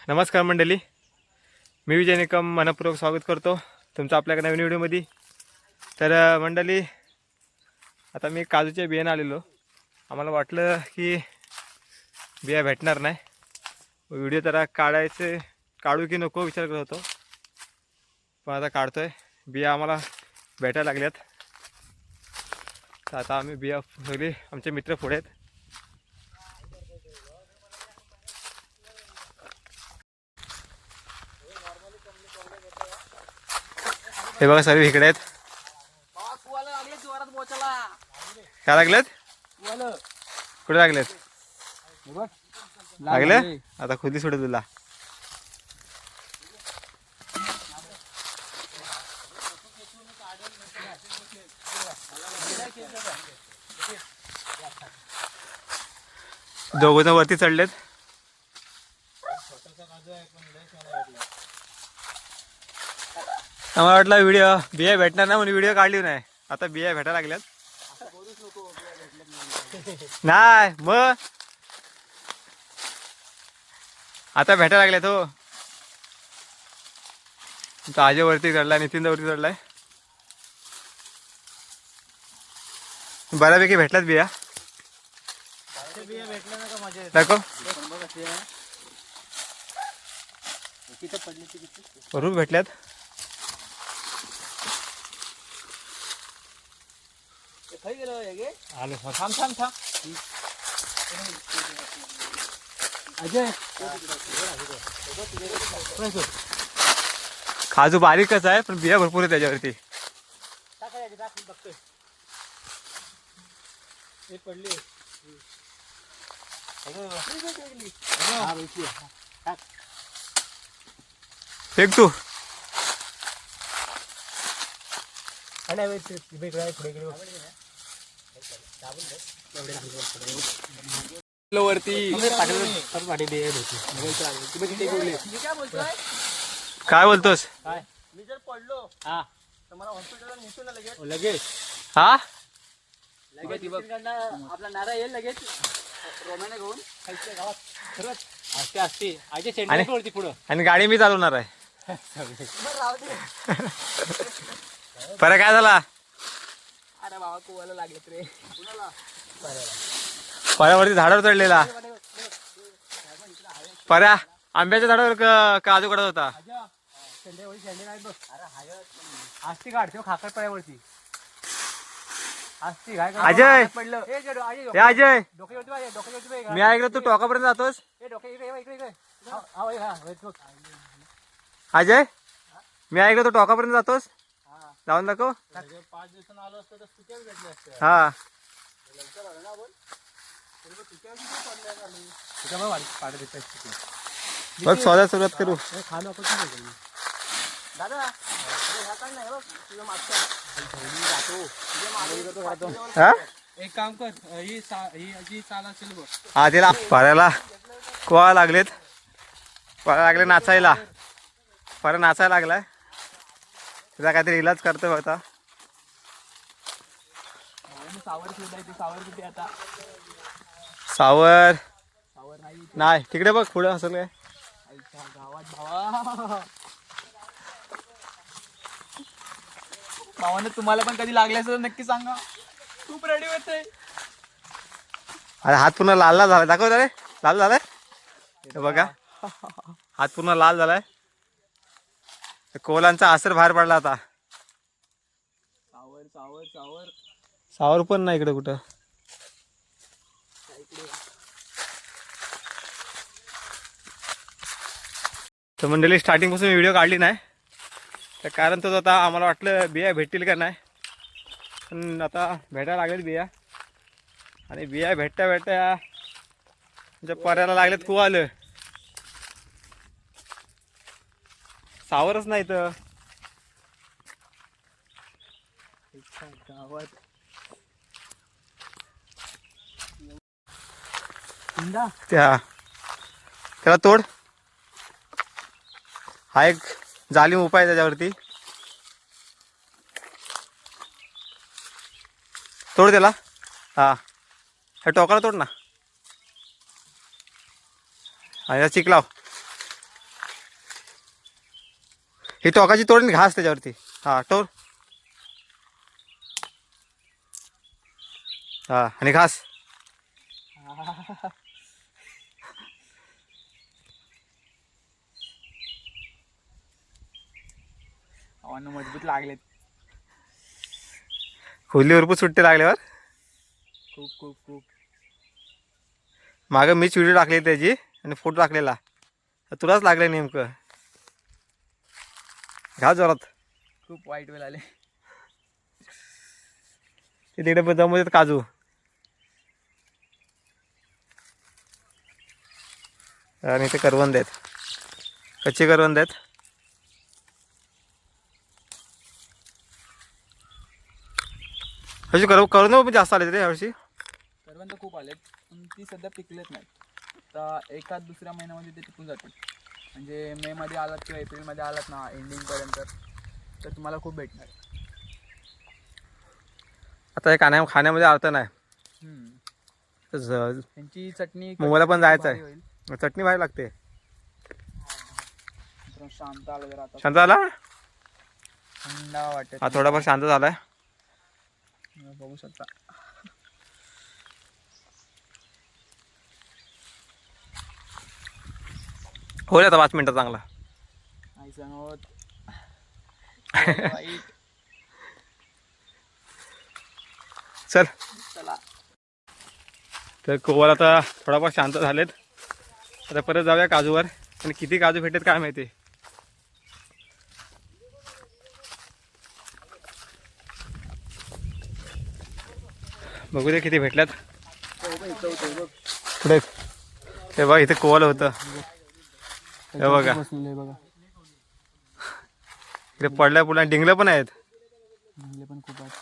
नमस्कार मंडळी, मी विजय निकम मनपूर्वक स्वागत करतो तुमचं आपल्या नवीन व्हिडिओमध्ये। तर मंडळी, आता मी काजूच्या बियाणे आलेलो। आम्हाला वाटलं की बिया भेटणार नाही, व्हिडिओ जरा काढू की नको विचार करत होतो, पण आता काढतोय। बिया आम्हाला भेटायला लागल्यात, तर आता आम्ही बिया सगळे आमचे मित्र पुढे आहेत। हे बघा सर्व इकडे आहेत। काय लागलेत? कुठे लागलेत? लागले आता खुदी सोडू तुला। दोघ जण वरती चढलेत। आम्हाला वाटलं बिया भेटणार नाही म्हणून व्हिडिओ काढली नाही, आता बिया भेटायला लागल्यात। नाही मग आता भेटायला लागल्यात। हो, ताजे वरती चढलाय, नितीन वरती चढलाय। बऱ्यापैकी भेटल्यात बिया। दाखव भरपूर भेटल्यात। काजू बारीकच आहे, पण बिया भरपूर आहे त्याच्यावरती। फेक तू वरती काय बोलतोस? मी जर पडलो तर मला हॉस्पिटलला नेतो ना लगेच। हा आपला नारा येईल लगेच रोम्याने घेऊन गावात। खरंच आणि गाडी मी चालवणार आहे। परत काय झाला? अरे बाबा कुवाला लागलेत रे। पर्यावरती झाडावर चढलेला पर्या आंब्याच्या झाडावर काजू काढत होता। आस्ती काढतो खाकर पड्यावरती। अजय, पडलं हे अजय, मी ऐकलं तू टोकापर्यंत जातोस। अजय, मी ऐकलं तू टोकापर्यंत जातोस, जाऊन दाखव। 5 दिवसांना आलो असतो तर सुट्या भेटल्या असत्या। हा बघ, स्वतः सुरुवात करू। दादा हा एक काम कर, ही चाल असेल बघ। हा तिला पर्याला कोवा लागलेत, पर्या लागले नाचायला। पर्या नाचायला लागलाय, तिला काहीतरी इलाज करतोय आता। सावर शोधायची, सावर कुठे आता? सावर सावर नाही, तिकडे बघ पुढे असेल काय गावात। भावानं तुम्हाला पण कधी लागले असेल तर नक्की सांगा, खूप रेडी होते। अरे हात पूर्ण लाल लाल झालाय, दाखव रे, लाल झालाय। हे बघा, हात पूर्ण लाल झालाय। कोलांचा असर बाहेर पडला आता। सावर सावर सावर सावर पण नाही इकडे कुठं। तर मंडळी, स्टार्टिंग पासून व्हिडिओ काढली नाही, तर कारण तोच आता आम्हाला वाटलं बिया भेटतील का नाही, पण आता भेटायला लागलेत बिया। आणि बिया भेटत्या भेटत्या म्हणजे पर्याला लागलेत कुवालं, सावरच नाही तर गावात। त्याला तोड। हा एक जालिम उपाय त्याच्यावरती, तोड त्याला। हा, हे टोकाला तोड ना, आणि चिक लाव। ही टोकाची तोडून घास त्याच्यावरती. हा टोर. हा आणि घास. अन्न मजबूत लागलेत. खोली भरपूर सुट्टे लागल्यावर. खूप खूप खूप. मागं मीच व्हिडिओ टाकली त्याची आणि फोटो टाकलेला. तुलाच लागलं नेमकं. घास जोरात. खूप वाईट वेळ आले. ते तिकडे पण जमवतात काजू. आणि ते करवंद आहेत. कच्चे करवंद आहेत. करवंद पण जास्त आले रे यावर्षी. करवंद खूप आलेत पण ती सध्या पिकलेत नाहीत. आता एखाद दुसऱ्या महिन्यामध्ये ते पिकून जातील. म्हणजे मे मध्ये आलात किंवा एप्रिलमध्ये आलात ना एंडिंग पर्यंत तर तुम्हाला खूप भेटणार. आता हे खाण्यामध्ये अर्थ नाही. त्यांची चटणी मुंबईला पण जायचं भारी आहे. होईल. चटणी भारी लागते. मित्रांनो, शांत आलं जरा आता. शांत झाला. थंड वाटत. हा थोडाफार शांत झालाय. बघू शकता. होईल आता 5 मिनिटं चांगला. नाही सांगत. वाईट. चल. चला. तर कोवल आता थोडाफार शांत झालेत. आता परत जाऊया काजूवर. आणि किती काजू भेटतात काय माहिती. बघू दे किती भेटल्यात. पुढे हे बघा इथे कोवल होतं. हे बघा इथे पडल्या पुढल्या डिंगलं पण आहेत. पण खूप आहेत.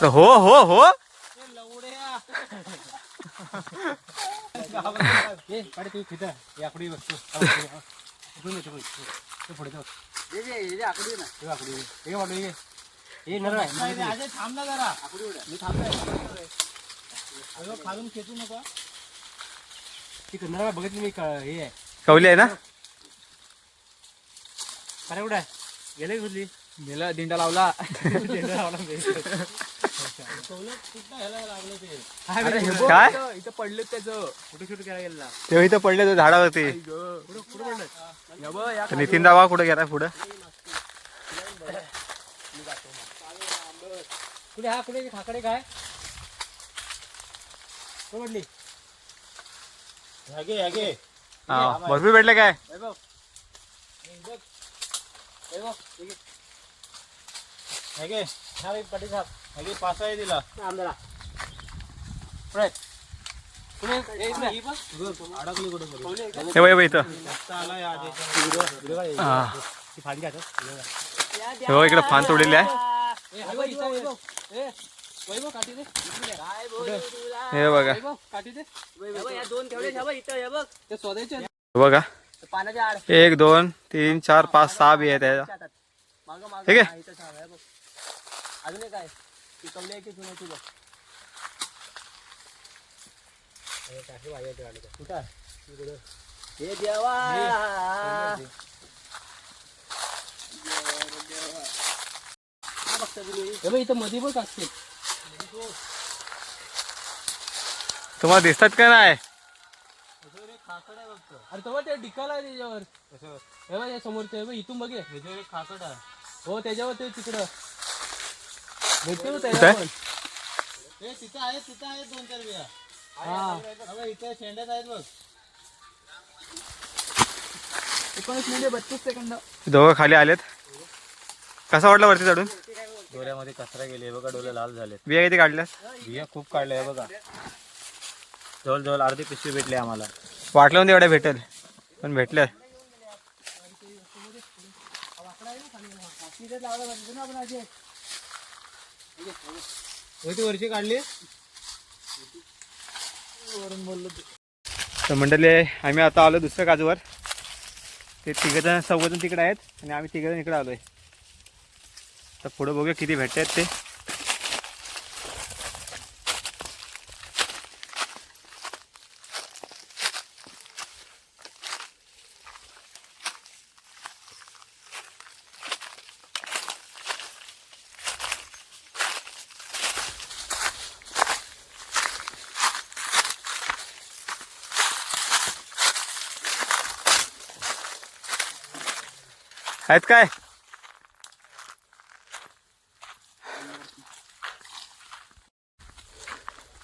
हो हो हो. बघितली मी हे कवली आहे ना. अरे कुठे गेले कुठली गेला दिंडा लावला. काय इथं पडले त्याचं कुठे शूट करायला गेला तेव्हा इथं पडले तो झाडावरती. नितीन रावा कुठे गेला पुढं. कुठे हा कुठे खाकडे काय पडली. हा भरपूर भेटले काय. पास आहे दिला हे बघ इथं. हे बघ इकडे फान तोडलेली आहे. हे बघा बघा 1 2 3 4 5 6 बी आहे त्याच्या. ठीक आहे. अजून काय पिकवले की तुला तुझं हे देवा. इथं मध्ये पण असते. तुम्हाला दिसतात का नाही. अरे तेव्हा ते डिकाला आहे त्याच्यावर. हे बघ समोरच्या इथून बघे खाकड आहे. हो त्याच्यावर ते तिकडं भेटतो त्याच्यावर. तिथं आहेत 2-4 बिया. हा इथे शेंड्यात आहेत बघ. 19 मिनिटे 32 सेकंद. दोघं खाली आलेत. कसा वाटला वरती चढून. डोळ्यामध्ये कचरा गेले बघा. डोळे लाल झालेत. बिया किती काढल्यात. बिया खूप काढल्या बघा. जवळ अर्धी पिशवी भेटली आम्हाला. वाटलं म्हणजे एवढ्या भेटेल पण भेटल्या. वर्षी काढली. तर मंडळी आम्ही आता आलो दुसऱ्या काजूवर. ते 3-4 तिकडे आहेत आणि आम्ही 3 इकडे आलोय. तर पुढे बघूया किती भेटत आहेत ते. आहेत काय?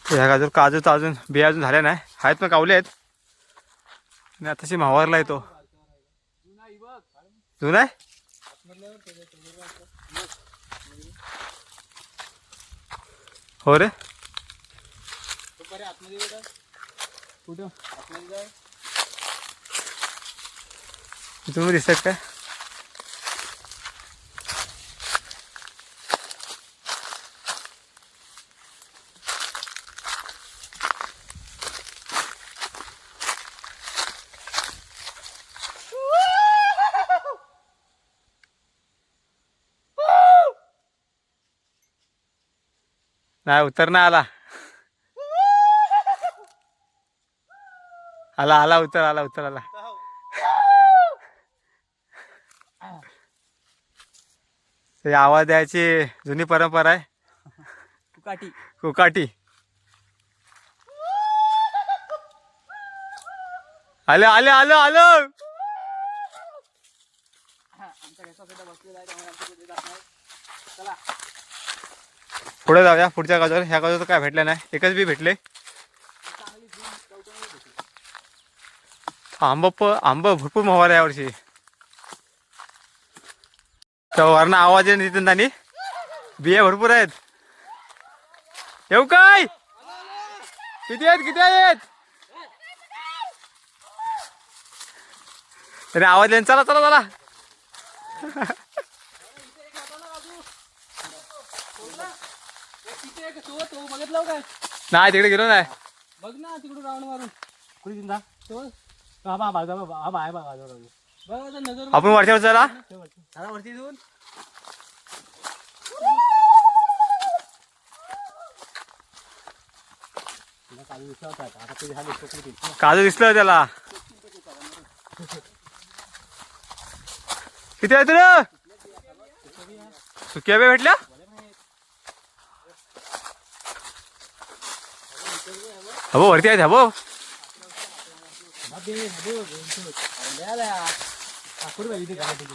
ह्या गाजर काजूच अजून बिया अजून झाल्या नाही, आहेत पण कावले आहेत. आणि आताशी मावारला येतो. जुना आहे. हो रे. कुठं तुम्ही दिसतात काय? नाही उतर ना आला. आला आला उतर आला उतर आला. ते आवाज द्यायची जुनी परंपरा आहे. कुकाटी कुकाटी. आलं आलं आलं आलं. पुढे जाऊया पुढच्या गावावर. ह्या गावावर तर काय भेटलं नाही, एकच बी भेटले. आंब भरपूर मोहर आहे यावर्षी. त्या वरनं आवाज येईल तिथून आणि बिया भरपूर आहेत. येऊ काय? किती आहेत किती आहेत? तरी आवाज येईल. चला चला चला. बघितलं काय? नाही तिकडे गेलो नाही. बघ ना तिकडून राऊंड मारून कुठे जिंदा तो हा बा बाजू हा बाय बा बाजू बघ आता नजर आपण वरच्यावर चला. चला वरती जाऊन काजू दिसलं त्याला. किती आहेत रे? सुक्या बिया भेटल्या? हो वरती आहेत. हो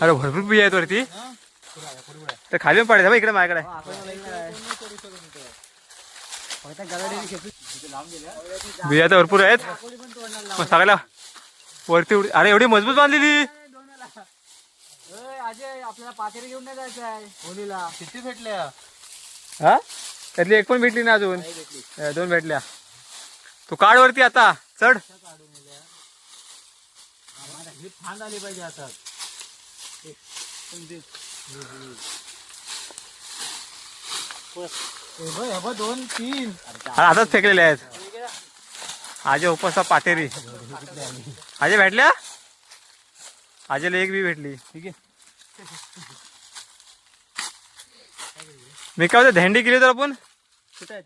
अरे भरपूर बिया आहेत वरती. तर खाली पण पडायचं इकडे माझ्याकडे. बिया तर भरपूर आहेत. मग सगळ्याला वरती उडी. अरे एवढी मजबूत बांधलेली. आपल्याला पातेरी घेऊन नाही जायचं आहे होलीला. किती भेटल्या? हा त्यातली एक पण भेटली ना अजून. दोन भेटल्या. तू काढ वरती आता चढ. फांद आली पाहिजे आता. दोन तीन हातात फेकलेले आहेत. आजे उपसा पाटेरी. आजे भेटल्या. आजेला एक बी भेटली. ठीक आहे. मी काय होतं धेंडी केली तर आपण. कुठे आहेत?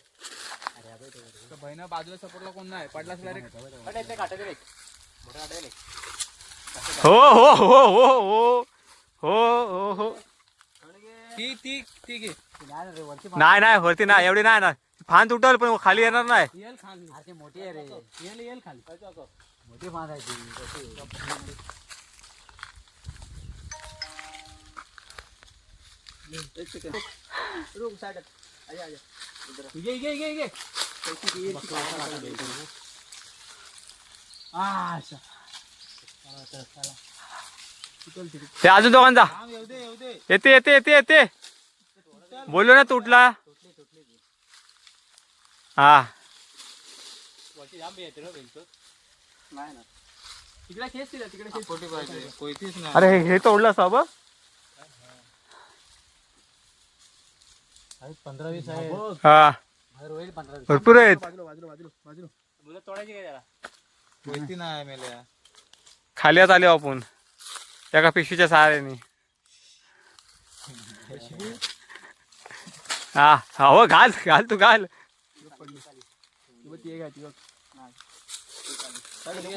बहिणा बाजूला सपोर्टला कोण नाही पडला. हो हो हो हो हो हो हो हो. नाही नाही वरती नाही एवढी नाही ना. फांद तुटल पण खाली येणार नाही. मोठी आहे रे. येल खाली मोठी फांद आहे. ते अजून दोघांचा येते येते येते येते. बोललो ना तुटला. हा अरे हे तोडलं सब. 15-20 आहे. हा भरपूर आहेत. तोडायची काय त्याला नाही मेल्या. खाली आत आले आपण एका पिशवीच्या सहाऱ्याने. हा हो घाल घाल तू घाल.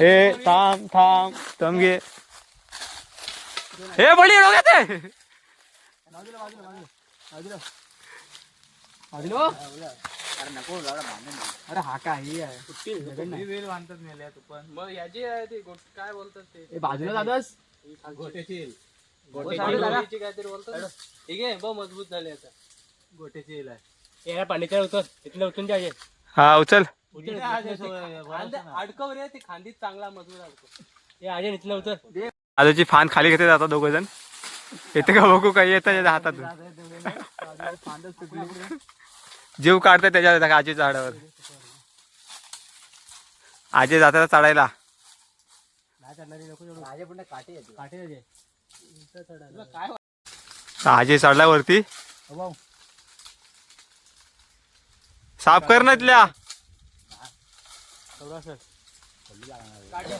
हे थांब थांब थांब घे. हे बडी डोक्यात आहे. अरे हा काही आहे बांधतात मेल्या तू पण. मग याची आहे ती काय बोलतात ते बाजूला दादाच गोट्याची काहीतरी बोलतो ना. ठीक आहे बघ मजबूत झाले आता गोट्याची याला पाणीच्या उतर इथलं उतरून द्यायचे हा उचल. अडकव रे ते खांदीत चांगला मजबूत अडकव हे आजे इथलं उतर. आजूची फान खाली घेते आता दोघ जण. येते का बघू काही येतं त्याच्या हातातून. जीव काढताय त्याच्या आजीच्या झाडावर. आजी जातात चढायला. आजी चढला वरती. साफ कर ना तिथल्या.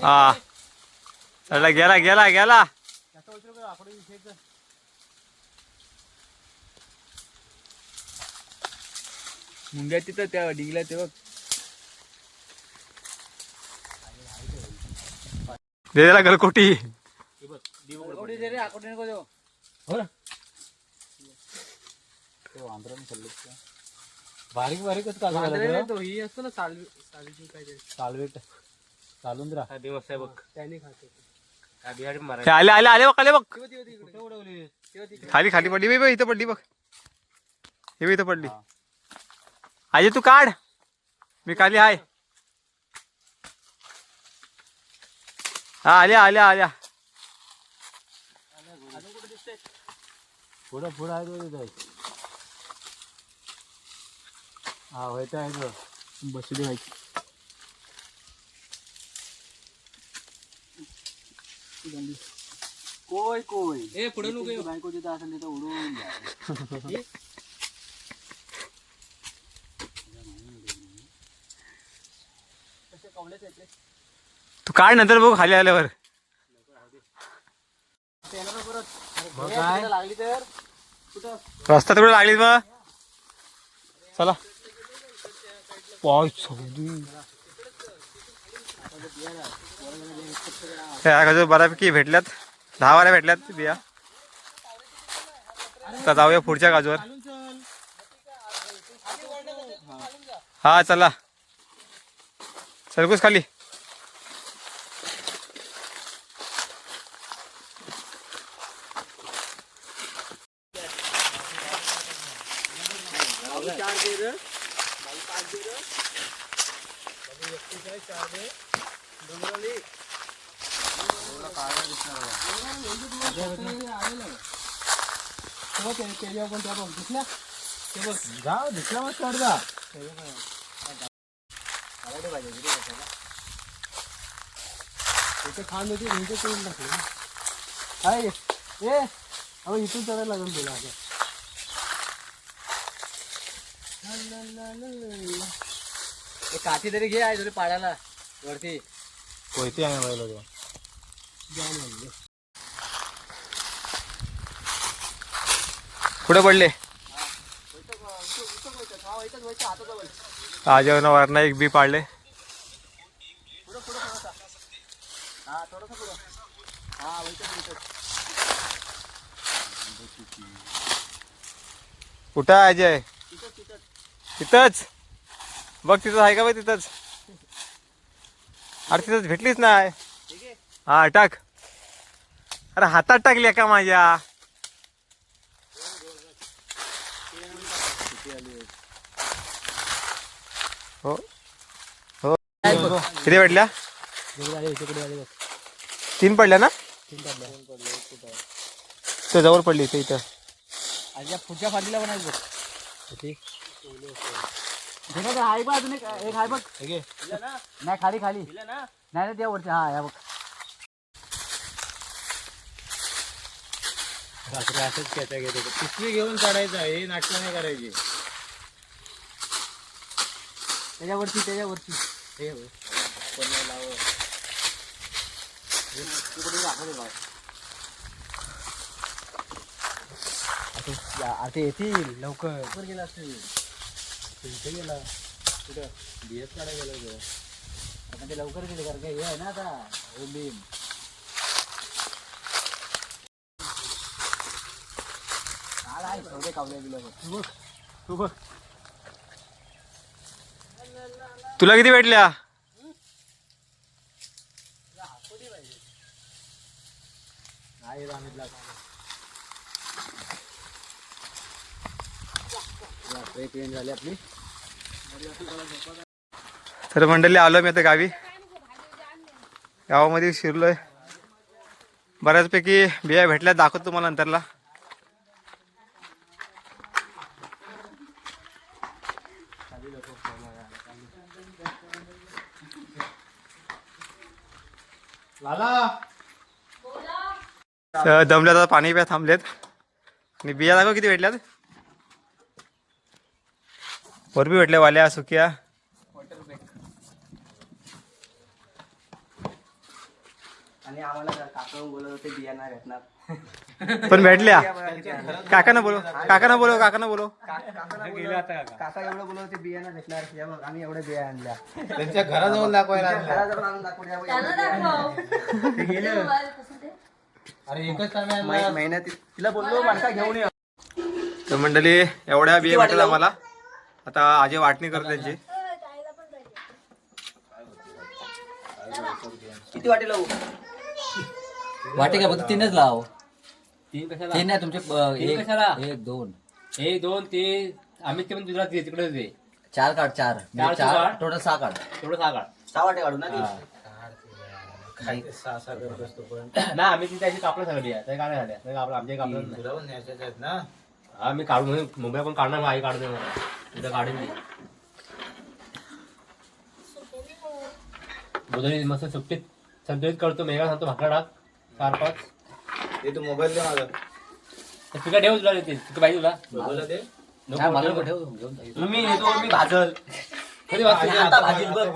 हा चढला गेला गेला गेला. मुंग्या तिथं त्या डिगल्या ते बघ. दे त्याला गलकोटी. बारीक बारीकच कालवा ही असतो ना सालवेट चालून राहा दिवस आहे बघ त्याने खातो. आले आले आले बघ आले बघ. खाली खाली पडली बघ. इथं पडली बघ. हे इथं पडली. आजी तू काढ. मी खाली आहे. हा आल्या आल्या आल्या. पुढं पुढं आहे. हा व्हायचं आहे बसली व्हायची. कोय कोय ए पुढे नको बायको जिथं असेल तिथं उडून जा. तू काढ नंतर बघू खाली आल्यावर. लागली तर रस्ता तिकडे लागलीच मग. चला बऱ्यापैकी भेटल्यात. 10 वाऱ्या भेटल्यात बिया. आता जाऊया पुढच्या गाजूवर. हा चला सरकूस खाली. दिसला मग चढ जा. खान होती इथून चढायला लागून तुला आता. काठी तरी घे आहे तुला पाडायला वरती. कोयती आहे पुढे पडले. आजवरनं वरनं एक बी पाडले. कुठं आहे अजय. तिथंच बघ. तिथं आहे का बाई तिथंच. अरे तिथंच भेटलीच नाही. हा टाक. अरे हातात टाकली का माझ्या. हो हो किती भेटल्या. 3 पडल्या ना. ते जवळ पडली ते इथं. पुढच्या फाटीला पण आहे बघ. अजून एक आहे बघ. नाही खाली खाली नाही त्या वरती. हा या बघ. असंच पिशवी घेऊन चढायचं आहे. नाटक नाही करायची. त्याच्यावरती आता येतील लवकर. गेला असेल गेला कुठं बीएस काढायला गेला. आता ते लवकर गेले कारण हे आहे ना आता बीम. तू बघ. तुला किती भेटल्या. नाही झाली आपली. तर मंडळी आलो मी आता गावी. गावामध्ये शिरलोय. बऱ्याचपैकी बिया भेटल्या, दाखवतो तुम्हाला नंतरला. दमल्यात आता, पाणी प्या थांबलेत. आणि बिया दाखव किती भेटल्यात. वरबी भेटल्या, वाल्या सुक्या. आणि आम्हाला काका बोलत होते बिया नाही भेटणार. पण भेटल्या. काकांना बोलव, काकांना बोलव, काकांना बोलव. काका एवढं बोलत होते बिया नाही भेटणार. हे बघ आम्ही एवढ्या बिया आणल्या. त्यांच्या घराजवळ दाखवायला घराजवळ आणून दाखवल्या. अरे एकच टाइम महिन्यात तिला बोललो माणसा घेऊन ये. तर मंडळी एवढ्या बिया भेटल्या आम्हाला. आता आजी वाटणी करतो त्यांची. किती वाटेल वाटे का फक्त तीनच लाव. तीन कशाला तीन नाही तुमचे तीन कशाला? एक दोन एक दोन ते आम्ही ते पण दुसरा तिकडेच दे चार काढ. चार चार चार काढ. टोटल 6 काढ. थोडं सांगा 6 वाटे काढू ना ती. ना आम्ही ती त्याची कापलं सगळी आहे त्या काढल्या झाल्या त्या कापलं आमच्या कापलं ना. हा मी काढून म्हणजे मुंबई पण काढणार आई काढून दे मला तुझं काढून दे. बुधवारी मस्त सुट्टीत संतुलित करतो. मेघा सांगतो भाकरा टाक 4-5. ते तू मोबाईल दे माझा. तुला ठेव तुला देतील तुला पाहिजे तुला मोबाईल दे. नाही, मला नको ठेव, घेऊन जा. मी येतो मी भाजल. कधी वाजता? आता भाजील बघ.